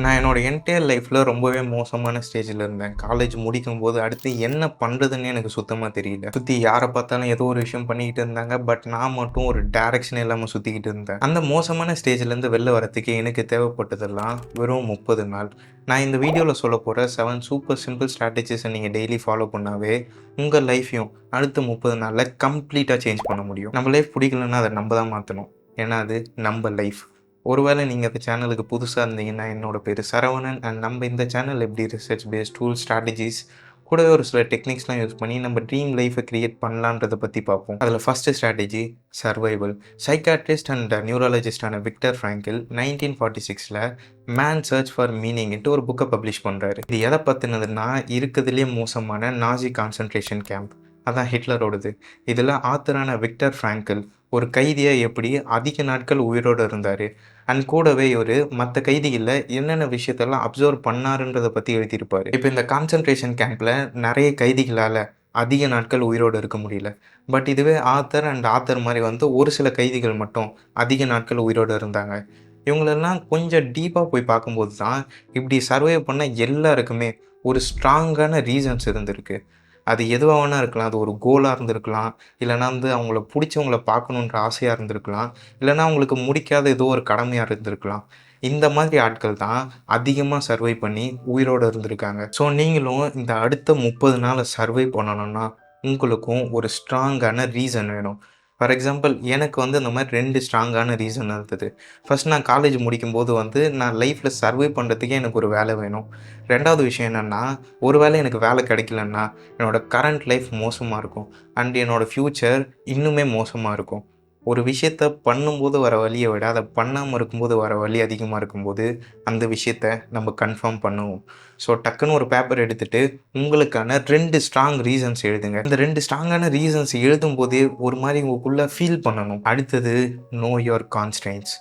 நான் என்னோட என்டையர் லைஃப்ல ரொம்பவே மோசமான ஸ்டேஜ்ல இருந்தேன். காலேஜ் முடிக்கும்போது அடுத்து என்ன பண்றதுன்னே எனக்கு சுத்தமா தெரியல. சுத்தி யார பார்த்தாலும் ஏதோ ஒரு விஷயம் பண்ணிக்கிட்டு இருந்தாங்க. பட் நான் மட்டும் ஒரு டைரக்ஷனே இல்லாம சுத்திக்கிட்டு இருந்தேன். அந்த மோசமான ஸ்டேஜ்லேருந்து வெளில வரதுக்கு எனக்கு தேவைப்பட்டதெல்லாம் வெறும் 30 நாள். நான் இந்த வீடியோல சொல்லப்போற 7 சூப்பர் சிம்பிள் ஸ்ட்ராட்டஜிஸ நீங்க டெய்லி ஃபாலோ பண்ணாவே, உங்க லைஃப்பையும் அடுத்த 30 நாள்ல கம்ப்ளீட்டா சேஞ்ச் பண்ண முடியும். நம்ம லைஃப் பிடிக்கலன்னா அத நம்ம தான் மாத்தணும். ஏன்னா அது நம்ம லைஃப். ஒருவேளை நீங்கள் இந்த சேனலுக்கு புதுசாக இருந்தீங்கன்னா என்னோட பேர் சரவணன் அண்ட் நம்ம இந்த சேனல் எப்படி ரிசர்ச் பேஸ்ட் டூல் ஸ்ட்ராட்டஜிஸ் கூடவே ஒரு சில டெக்னிக்ஸ்லாம் யூஸ் பண்ணி நம்ம ட்ரீம் லைஃப்பை கிரியேட் பண்ணலான்றதை பற்றி பார்ப்போம். அதில் first strategy survival. Psychiatrist and நியூராலஜிஸ்டான Victor Frankl 1946 man search for மீனிங்ன்ட்டு ஒரு புக்கை பப்ளிஷ் பண்ணுறாரு. இது எதை பற்றினதுன்னா இருக்கிறதுலே மோசமான நாசி கான்சன்ட்ரேஷன் கேம்ப், அதான் ஹிட்லரோடது. இதில் ஆத்தரான விக்டர் ஃப்ராங்கில் ஒரு கைதியாக எப்படி அதிக நாட்கள் உயிரோடு இருந்தார் அண்ட் கூடவே ஒரு மற்ற கைதிகளில் என்னென்ன விஷயத்தெல்லாம் அப்சர்வ் பண்ணாருன்றதை பற்றி எழுதியிருப்பார். இப்போ இந்த கான்சன்ட்ரேஷன் கேம்பில் நிறைய கைதிகளால் அதிக நாட்கள் உயிரோடு இருக்க முடியல. பட் இதுவே ஆத்தர் மாதிரி ஒரு சில கைதிகள் மட்டும் அதிக நாட்கள் உயிரோடு இருந்தாங்க. இவங்களெல்லாம் கொஞ்சம் டீப்பாக போய் பார்க்கும்போது தான் இப்படி சர்வே பண்ண எல்லாருக்குமே ஒரு ஸ்ட்ராங்கான ரீசன்ஸ் இருந்திருக்கு. அது எதுவாக வேணா இருக்கலாம். அது ஒரு கோலாக இருந்திருக்கலாம், இல்லைனா அவங்கள பிடிச்சவங்கள பார்க்கணுன்ற ஆசையாக இருந்திருக்கலாம், இல்லைனா அவங்களுக்கு முடிக்காத ஏதோ ஒரு கடமையாக இருந்திருக்கலாம். இந்த மாதிரி ஆட்கள் தான் அதிகமாக சர்வை பண்ணி உயிரோடு இருந்திருக்காங்க. ஸோ நீங்களும் இந்த அடுத்த 30 நாளை சர்வை பண்ணணும்னா உங்களுக்கும் ஒரு ஸ்ட்ராங்கான ரீசன் வேணும். ஃபார் எக்ஸாம்பிள் எனக்கு இந்த மாதிரி 2 ஸ்ட்ராங்கான ரீசன் இருந்தது. ஃபர்ஸ்ட் நான் காலேஜ் முடிக்கும்போது நான் லைஃப்பில் சர்வை பண்ணுறதுக்கே எனக்கு ஒரு வேலை வேணும். 2வது விஷயம் என்னென்னா, ஒரு வேளை எனக்கு வேலை கிடைக்கலன்னா என்னோடய கரண்ட் லைஃப் மோசமாக இருக்கும் அண்ட் என்னோடய ஃப்யூச்சர் இன்னுமே மோசமாக இருக்கும். ஒரு விஷயத்த பண்ணும்போது வர வலியை விட அதை பண்ணாமல் இருக்கும்போது வர வலி அதிகமாக இருக்கும்போது அந்த விஷயத்த நம்ம கன்ஃபார்ம் பண்ணுவோம். ஸோ டக்குன்னு ஒரு பேப்பர் எடுத்துகிட்டு உங்களுக்கான 2 ஸ்ட்ராங் ரீசன்ஸ் எழுதுங்க. இந்த 2 ஸ்ட்ராங்கான ரீசன்ஸ் எழுதும்போதே ஒரு மாதிரி உங்களுக்குள்ளே ஃபீல் பண்ணணும். அடுத்தது know your constraints.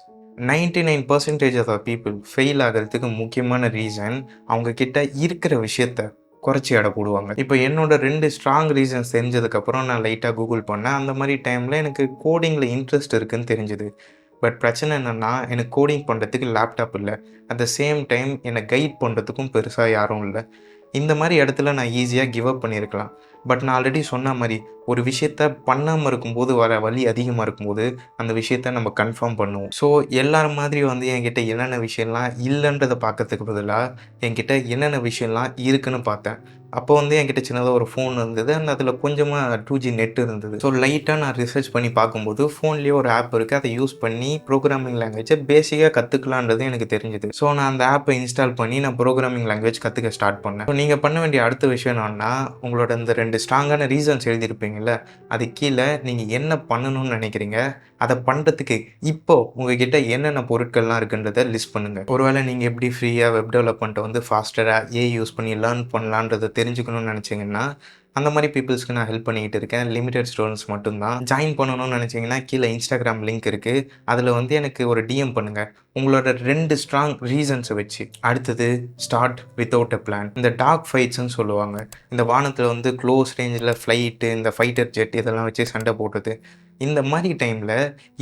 99% of the people fail ஆகிறதுக்கு முக்கியமான ரீசன் அவங்க கிட்ட இருக்கிற விஷயத்த குறைச்சி எடை போடுவாங்க. இப்போ என்னோட 2 ஸ்ட்ராங் ரீசன்ஸ் தெரிஞ்சதுக்கப்புறம் நான் லைட்டாக கூகுள் பண்ணேன். அந்த மாதிரி டைமில் எனக்கு கோடிங்கில் இன்ட்ரெஸ்ட் இருக்குதுன்னு தெரிஞ்சுது. பட் பிரச்சனை என்னென்னா, எனக்கு கோடிங் பண்ணுறதுக்கு லேப்டாப் இல்லை. அட் த சேம் டைம் என்னை கைட் பண்ணுறதுக்கும் பெருசாக யாரும் இல்லை. இந்த மாதிரி இடத்துல நான் ஈஸியாக கிவ் அப் பண்ணியிருக்கலாம். பட் நான் ஆல்ரெடி சொன்ன மாதிரி ஒரு விஷயத்த பண்ணாமல் இருக்கும்போது வர வலி அதிகமாக இருக்கும்போது அந்த விஷயத்த நம்ம கன்ஃபார்ம் பண்ணுவோம். ஸோ எல்லாரும் மாதிரி என்கிட்ட என்னென்ன விஷயம்லாம் இல்லைன்றதை பார்க்கறதுக்கு பதிலாக என்கிட்ட என்னென்ன விஷயம்லாம் இருக்குன்னு பார்த்தேன். அப்போ என்கிட்ட சின்னதாக ஒரு ஃபோன் இருந்தது அண்ட் அதில் கொஞ்சமாக 2G நெட் இருந்தது. ஸோ லைட்டாக நான் ரிசர்ச் பண்ணி பார்க்கும்போது ஃபோன்லேயே ஒரு ஆப் இருக்குது. அதை யூஸ் பண்ணி ப்ரோக்ராமிங் லாங்குவேஜை பேசிக்காக கற்றுக்கலான்றது எனக்கு தெரிஞ்சுது. ஸோ நான் அந்த ஆப்பை இன்ஸ்டால் பண்ணி நான் ப்ரோக்ராமிங் லாங்குவேஜ் கற்றுக்க ஸ்டார்ட் பண்ணேன். ஸோ நீங்கள் பண்ண வேண்டிய அடுத்த விஷயம் என்னன்னா, உங்களோட இந்த 2 ஸ்ட்ராங்கான ரீசன்ஸ் எழுதியிருப்பீங்கள்ல, அது கீழே நீங்கள் என்ன பண்ணணும்னு நினைக்கிறீங்க, அதை பண்ணுறதுக்கு இப்போ உங்ககிட்ட என்னென்ன பொருட்கள்லாம் இருக்குன்றதை லிஸ்ட் பண்ணுங்கள். ஒருவேளை நீங்கள் எப்படி ஃப்ரீயாக வெப் டெவலப்மெண்ட்டை ஃபாஸ்டராக ஏஐ யூஸ் பண்ணி லேர்ன் பண்ணலான்றதை தெரிஞ்சுக்கணும்னு நினச்சிங்கன்னா அந்த மாதிரி பீப்புள்ஸ்க்கு நான் ஹெல்ப் பண்ணிக்கிட்டு இருக்கேன். லிமிடெட் ஸ்டூடெண்ட்ஸ் மட்டும்தான். ஜாயின் பண்ணணும்னு நினச்சிங்கன்னா கீழே இன்ஸ்டாகிராம் லிங்க் இருக்குது. அதில் எனக்கு ஒரு டிஎம் பண்ணுங்கள் உங்களோட 2 ஸ்ட்ராங் ரீசன்ஸை வச்சு. அடுத்தது ஸ்டார்ட் வித்தவுட் அ பிளான். இந்த டாக் ஃபைட்ஸ்ன்னு சொல்லுவாங்க. இந்த வானத்தில் க்ளோஸ் ரேஞ்சில் ஃப்ளைட்டு, இந்த ஃபைட்டர் ஜெட் இதெல்லாம் வச்சு சண்டை போடுறது. இந்த மாதிரி டைமில்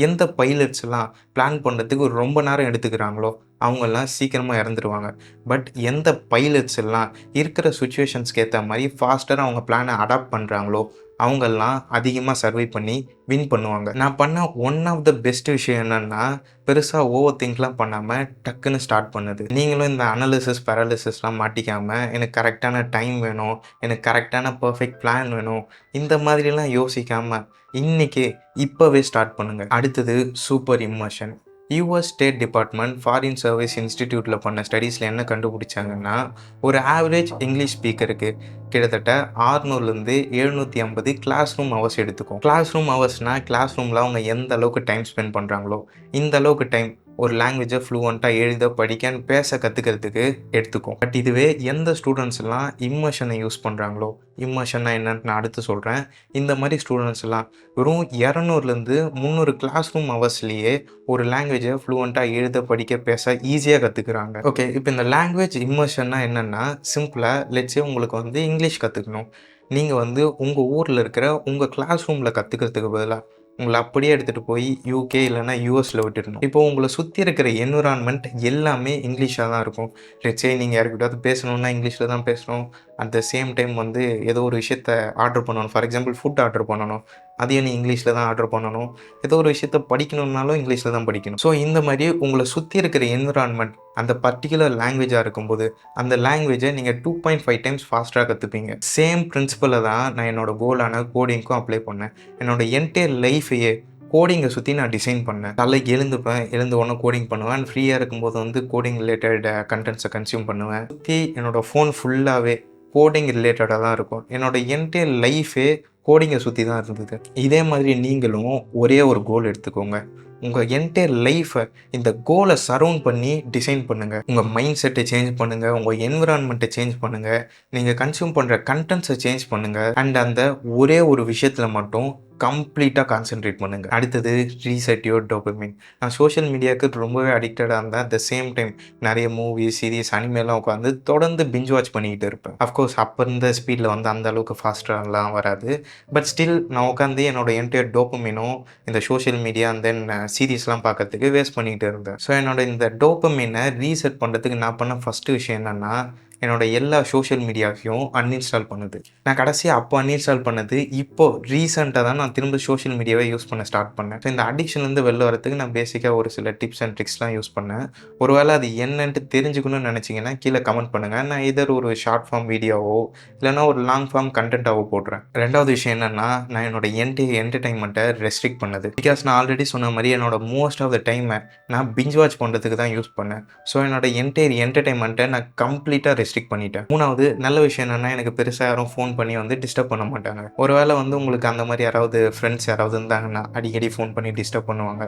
எந்த பைலட்ஸ்லாம் பிளான் பண்ணுறதுக்கு ரொம்ப நேரம் எடுத்துக்கிறாங்களோ அவங்கெல்லாம் சீக்கிரமாக இறந்துருவாங்க. பட் எந்த பைலட்ஸ் எல்லாம் இருக்கிற சுச்சுவேஷன்ஸ்க்கு ஏற்ற மாதிரி ஃபாஸ்டராக அவங்க பிளானை அடாப்ட் பண்ணுறாங்களோ அவங்கெல்லாம் அதிகமாக சர்வை பண்ணி வின் பண்ணுவாங்க. நான் பண்ண ஒன் ஆஃப் த பெஸ்ட் விஷயம் என்னென்னா, பெருசாக ஓவர் திங்க்லாம் பண்ணாமல் டக்குன்னு ஸ்டார்ட் பண்ணுது. நீங்களும் இந்த அனாலிசிஸ் பேராலிசிஸ்லாம் மாட்டிக்காமல் எனக்கு கரெக்டான டைம் வேணும், எனக்கு கரெக்டான பர்ஃபெக்ட் பிளான் வேணும், இந்த மாதிரிலாம் யோசிக்காமல் இன்றைக்கே இப்போவே ஸ்டார்ட் பண்ணுங்கள். அடுத்தது super immersion. US state department foreign service இன்ஸ்டிடியூட்டில் பண்ண ஸ்டடீஸில் என்ன கண்டுபிடிச்சாங்கன்னா, ஒரு ஆவரேஜ் இங்கிலீஷ் ஸ்பீக்கருக்கு கிட்டத்தட்ட 600லேருந்து 750 கிளாஸ் ரூம் ஹவர்ஸ் எடுத்துக்கும். கிளாஸ் ரூம் ஹவர்ஸ்னால் கிளாஸ் ரூமில் அவங்க எந்த அளவுக்கு டைம் ஸ்பெண்ட் பண்ணுறாங்களோ இந்த அளவுக்கு டைம் ஒரு லாங்குவேஜை ஃப்ளூவெண்ட்டாக எழுத படிக்க பேச கற்றுக்கிறதுக்கு எடுத்துக்கும். பட் இதுவே எந்த ஸ்டூடெண்ட்ஸ்லாம் இம்மர்ஷனை யூஸ் பண்ணுறாங்களோ, இம்மர்ஷன்னா என்னன்னு நான் அடுத்து சொல்கிறேன். இந்த மாதிரி ஸ்டூடெண்ட்ஸ்லாம் வெறும் 200லேருந்து 300 கிளாஸ் ரூம் ஹவர்ஸ்லேயே ஒரு லாங்குவேஜை ஃப்ளூவெண்ட்டாக எழுத படிக்க பேச ஈஸியாக கற்றுக்குறாங்க. ஓகே, இப்போ இந்த லாங்குவேஜ் இம்மர்ஷன்னா என்னென்னா, சிம்பிளாக லெட்ஸே உங்களுக்கு இங்கிலீஷ் கற்றுக்கணும். நீங்கள் உங்கள் ஊரில் இருக்கிற உங்கள் கிளாஸ் ரூமில் கற்றுக்கிறதுக்கு பதிலாக உங்கள அப்படியே எடுத்துட்டு போய் யூகே இல்லைன்னா யூஎஸ்ல விட்டுடணும். இப்போ உங்கள சுத்தி இருக்கிற என்விரான்மெண்ட் எல்லாமே இங்கிலீஷா தான் இருக்கும். லெட்ஸ் சே நீங்க யார்கிட்டயாவது பேசணும்னா இங்கிலீஷ்ல தான் பேசணும். அட் த சேம் டைம் வந்து ஏதோ ஒரு விஷயத்த ஆர்டர் பண்ணணும். ஃபார் எக்ஸாம்பிள் ஃபுட் ஆர்டர் பண்ணணும். அதையும் நீ இங்கிலீஷ்ல தான் ஆர்டர் பண்ணணும். ஏதோ ஒரு விஷயத்த படிக்கணும்னாலும் இங்கிலீஷ்ல தான் படிக்கணும். ஸோ இந்த மாதிரி உங்கள சுத்தி இருக்கிற என்விரான்மெண்ட் அந்த பர்ட்டிகுலர் லாங்குவேஜா இருக்கும்போது, அந்த லாங்குவேஜை நீங்க 2.5 டைம்ஸ் ஃபாஸ்ட்டா கத்துப்பீங்க. சேம் பிரின்சிபல தான் நான் என்னோட கோலான கோடிங்க்கும் அப்ளை பண்ணேன். என்னோட என்டையர் லைஃபையே கோடிங்கை சுற்றி நான் டிசைன் பண்ணேன். காலைக்கு எழுந்துப்பேன், எழுந்த உடனே கோடிங் பண்ணுவேன். அண்ட் ஃப்ரீயாக இருக்கும்போது வந்து கோடிங் ரிலேட்டட் கண்டென்ட்ஸை கன்சியூம் பண்ணுவேன். சுற்றி என்னோடய ஃபோன் ஃபுல்லாகவே கோடிங் ரிலேட்டடாக தான் இருக்கும். என்னோட என்டையர் லைஃபே கோடிங்கை சுற்றி தான் இருந்தது. இதே மாதிரி நீங்களும் ஒரே ஒரு கோல் எடுத்துக்கோங்க. உங்கள் என்டையர் லைஃப்பை இந்த கோலை சரவுண்ட் பண்ணி டிசைன் பண்ணுங்கள். உங்கள் மைண்ட் செட்டை சேஞ்ச் பண்ணுங்கள், உங்கள் என்விரான்மெண்ட்டை சேஞ்ச் பண்ணுங்கள், நீங்கள் கன்சியூம் பண்ணுற கண்டென்ட்ஸை சேஞ்ச் பண்ணுங்கள். அண்ட் அந்த ஒரே ஒரு விஷயத்தில் மட்டும் கம்ப்ளீட்டாக கான்சென்ட்ரேட் பண்ணுங்கள். அடுத்தது ரீசெட் யுவர் டோபமைன். நான் சோஷியல் மீடியாவுக்கு ரொம்பவே அடிக்டடாக இருந்தேன். அட் த சேம் டைம் நிறைய மூவிஸ், சீரிஸ், அனிமேலாம் உட்காந்து தொடர்ந்து பிஞ்ச் வாட்ச் பண்ணிக்கிட்டு இருப்பேன். அஃப்கோர்ஸ் அப்போ இருந்த ஸ்பீடில் வந்து அந்த அளவுக்கு ஃபாஸ்ட்டாலாம் வராது. பட் ஸ்டில் நான் உட்காந்து என்னோட என்டையர் டோபமைனும் இந்த சோஷியல் மீடியா அண்ட் தென் சீரிஸ்லாம் பார்க்கறதுக்கு வேஸ்ட் பண்ணிக்கிட்டு இருந்தேன். ஸோ என்னோட இந்த டோபமைனை ரீசெட் பண்ணுறதுக்கு நான் பண்ண ஃபஸ்ட்டு விஷயம் என்னென்னா, என்னோட எல்லா சோஷியல் மீடியாவையும் அன்இன்ஸ்டால் பண்ணுது. நான் கடைசியாக அப்போ அன்இன்ஸ்டால் பண்ணது. இப்போது ரீசெண்டாக தான் நான் திரும்ப சோஷியல் மீடியாவை யூஸ் பண்ண ஸ்டார்ட் பண்ணேன். ஸோ இந்த அடிக்ஷன்லேருந்து வெளில வரதுக்கு நான் பேசிக்காக ஒரு சில டிப்ஸ் அண்ட் ட்ரிக்ஸ்லாம் யூஸ் பண்ணேன். ஒருவேளை அது என்னன்ட்டு தெரிஞ்சுக்கணும்னு நினச்சிங்கன்னா கீழே கமெண்ட் பண்ணுங்கள். நான் இதர் ஒரு ஷார்ட் ஃபார்ம் வீடியோவோ இல்லைனா ஒரு லாங் ஃபார்ம் கண்டென்ட்டாவோ போடுறேன். ரெண்டாவது விஷயம் என்னென்னா, நான் என்னோட என்டர்டைன்மெண்ட்டை ரெஸ்ட்ரிக்ட் பண்ணது. பிகாஸ் நான் ஆல்ரெடி சொன்ன மாதிரி என்னோட மோஸ்ட் ஆஃப் த டைமை நான் பிஞ்ச் வாட்ச் பண்ணுறதுக்கு தான் யூஸ் பண்ணேன். ஸோ என்னோட என்டர்டைன்மெண்ட்டை நான் கம்ப்ளீட்டாக ரெஸ்ட்ரிக்ட் பண்ணிட்டேன். மூணாவது நல்ல விஷயம் என்னன்னா, எனக்கு பெருசாக யாரும் ஃபோன் பண்ணி வந்து டிஸ்டர்ப் பண்ண மாட்டாங்க. ஒருவேளை வந்து உங்களுக்கு அந்த மாதிரி யாராவது ஃப்ரெண்ட்ஸ் யாராவது இருந்தாங்கன்னா அடிக்கடி ஃபோன் பண்ணி டிஸ்டர்ப் பண்ணுவாங்க.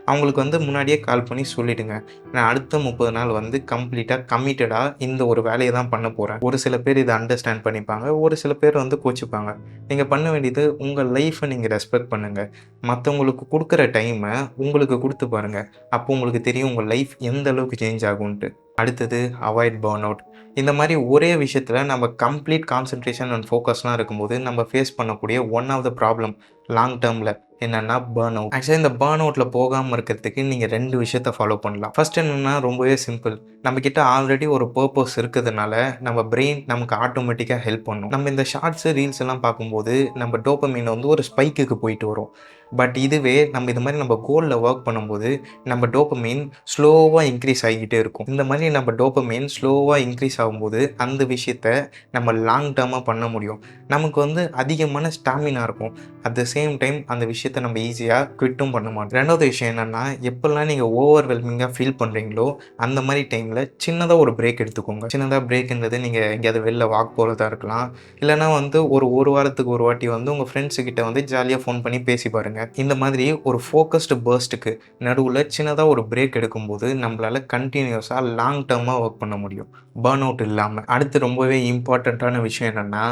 அவங்களுக்கு வந்து முன்னாடியே கால் பண்ணி சொல்லிவிடுங்க. நான் அடுத்த 30 நாள் வந்து கம்ப்ளீட்டாக கமிட்டடாக இந்த ஒரு வேலையை தான் பண்ண போகிறேன். ஒரு சில பேர் இதை அண்டர்ஸ்டாண்ட் பண்ணிப்பாங்க, ஒரு சில பேர் வந்து கோச்சிப்பாங்க. நீங்கள் பண்ண வேண்டியது உங்கள் லைஃப்பை நீங்கள் ரெஸ்பெக்ட் பண்ணுங்கள். மற்றவங்களுக்கு கொடுக்குற டைமை உங்களுக்கு கொடுத்து பாருங்கள். அப்போ உங்களுக்கு தெரியும் உங்கள் லைஃப் எந்த அளவுக்கு சேஞ்ச் ஆகும்ன்ட்டு. அடுத்தது அவாய்ட் பர்ன் அவுட். இந்த மாதிரி ஒரே விஷயத்தில் நம்ம கம்ப்ளீட் கான்சன்ட்ரேஷன் அண்ட் ஃபோக்கஸ்லாம் இருக்கும்போது நம்ம ஃபேஸ் பண்ணக்கூடிய one of the problem long டேர்மில் என்னென்னா பர்ன் அவுட். ஆக்சுவலி இந்த பர்ன் அவுட்டில் போகாமல் இருக்கிறதுக்கு நீங்கள் 2 விஷயத்த ஃபாலோ பண்ணலாம். ஃபர்ஸ்ட் என்னென்னா ரொம்பவே சிம்பிள். நம்மக்கிட்ட ஆல்ரெடி ஒரு பர்பஸ் இருக்கிறதுனால நம்ம பிரெயின் நமக்கு ஆட்டோமேட்டிக்காக ஹெல்ப் பண்ணும். நம்ம இந்த ஷார்ட்ஸு ரீல்ஸ் எல்லாம் பார்க்கும்போது நம்ம டோபமைன் வந்து ஒரு ஸ்பைக்குக்கு போயிட்டு வரும். பட் இதுவே நம்ம இது மாதிரி நம்ம கோலில் ஒர்க் பண்ணும்போது நம்ம டோபமைன் ஸ்லோவாக இன்க்ரீஸ் ஆகிக்கிட்டே இருக்கும். இந்த மாதிரி நம்ம டோபமைன் ஸ்லோவாக இன்க்ரீஸ் ஆகும்போது அந்த விஷயத்த நம்ம லாங் டேர்மாக பண்ண முடியும். நமக்கு வந்து அதிகமான ஸ்டாமினா இருக்கும். அட் த சேம் டைம் அந்த விஷயத்த நம்ம ஈஸியாக குவிட்டும் பண்ண மாட்டோம். ரெண்டாவது விஷயம் என்னென்னா, எப்போல்லாம் நீங்கள் ஓவர்வெல்மிங்காக ஃபீல் பண்ணுறீங்களோ அந்த மாதிரி டைமில் சின்னதாக ஒரு பிரேக் எடுத்துக்கோங்க. சின்னதாக பிரேக்ன்றது நீங்கள் எங்கேயாவது வெளில வாக் போகிறதா இருக்கலாம். இல்லைனா வந்து ஒரு வாரத்துக்கு ஒரு வாட்டி வந்து உங்கள் ஃப்ரெண்ட்ஸுக்கிட்ட வந்து ஜாலியாக ஃபோன் பண்ணி பேசி பாருங்கள். இந்த மாதிரி ஒரு ஃபோக்கஸ்டு பர்ஸ்ட்டுக்கு நடுவில் சின்னதாக ஒரு பிரேக் எடுக்கும்போது நம்மளால் கண்டினியூஸாக லாங் டேர்மாக ஒர்க் பண்ண முடியும், பர்ன் அவுட் இல்லாமல். அடுத்து ரொம்பவே இம்பார்ட்டண்ட்டான விஷயம் என்னென்னா,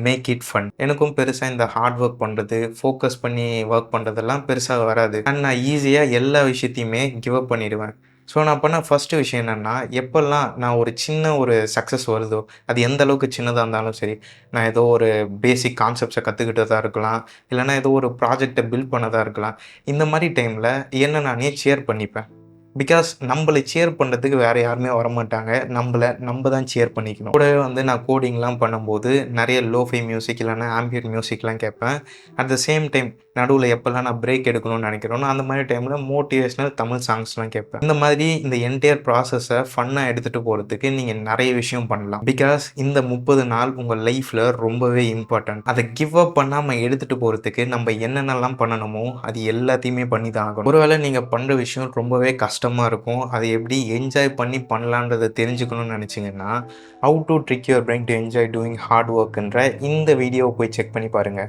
மேக் இட் ஃபன். எனக்கும் பெருசாக இந்த ஹார்ட் ஒர்க் பண்ணுறது, ஃபோக்கஸ் பண்ணி ஒர்க் பண்ணுறதெல்லாம் பெருசாக வராது. அண்ட் நான் ஈஸியாக எல்லா விஷயத்தையுமே கிவ் அப் பண்ணிடுவேன். ஸோ நான் பண்ண ஃபஸ்ட்டு விஷயம் என்னென்னா, எப்போல்லாம் நான் ஒரு சின்ன ஒரு சக்ஸஸ் வருதோ, அது எந்த அளவுக்கு சின்னதாக இருந்தாலும் சரி, நான் ஏதோ ஒரு பேசிக் கான்செப்ட்ஸை கற்றுக்கிட்டதாக இருக்கலாம், இல்லைனா ஏதோ ஒரு ப்ராஜெக்டை பில்ட் பண்ணதாக இருக்கலாம். இந்த மாதிரி டைமில் என்ன நானே ஷேர் பண்ணிப்பேன். பிகாஸ் நம்மளை சேர் பண்ணுறதுக்கு வேறு யாருமே வரமாட்டாங்க. நம்ம தான் சேர் பண்ணிக்கணும். கூடவே வந்து நான் கோடிங்லாம் பண்ணும்போது நிறைய லோஃபை மியூசிக் இல்லைனா ஆம்பியன்ட் மியூசிக்லாம் கேட்பேன். அட் த சேம் டைம் நடுவில் எப்போல்லாம் நான் பிரேக் எடுக்கணும்னு நினைக்கிறேனோ அந்த மாதிரி டைமில் மோட்டிவேஷ்னல் தமிழ் சாங்ஸ்லாம் கேட்பேன். இந்த மாதிரி இந்த என்டையர் ப்ராசஸை ஃபன்னாக எடுத்துகிட்டு போகிறதுக்கு நீங்கள் நிறைய விஷயம் பண்ணலாம். பிகாஸ் இந்த 30 நாள் உங்கள் லைஃப்பில் ரொம்பவே இம்பார்ட்டன்ட். அதை கிவ் அப் பண்ணாமல் எடுத்துகிட்டு போகிறதுக்கு நம்ம என்னென்னலாம் பண்ணணுமோ அது எல்லாத்தையுமே பண்ணி தான் ஆகணும். ஒருவேளை நீங்கள் பண்ணுற விஷயம் ரொம்பவே கஷ்டமாக இருக்கும், அதை எப்படி என்ஜாய் பண்ணி பண்ணலான்றதை தெரிஞ்சுக்கணும்னு நினச்சிங்கன்னா, how to trick your brain to enjoy doing hard ஒர்க்ன்ற இந்த வீடியோவை போய் செக் பண்ணி பாருங்கள்.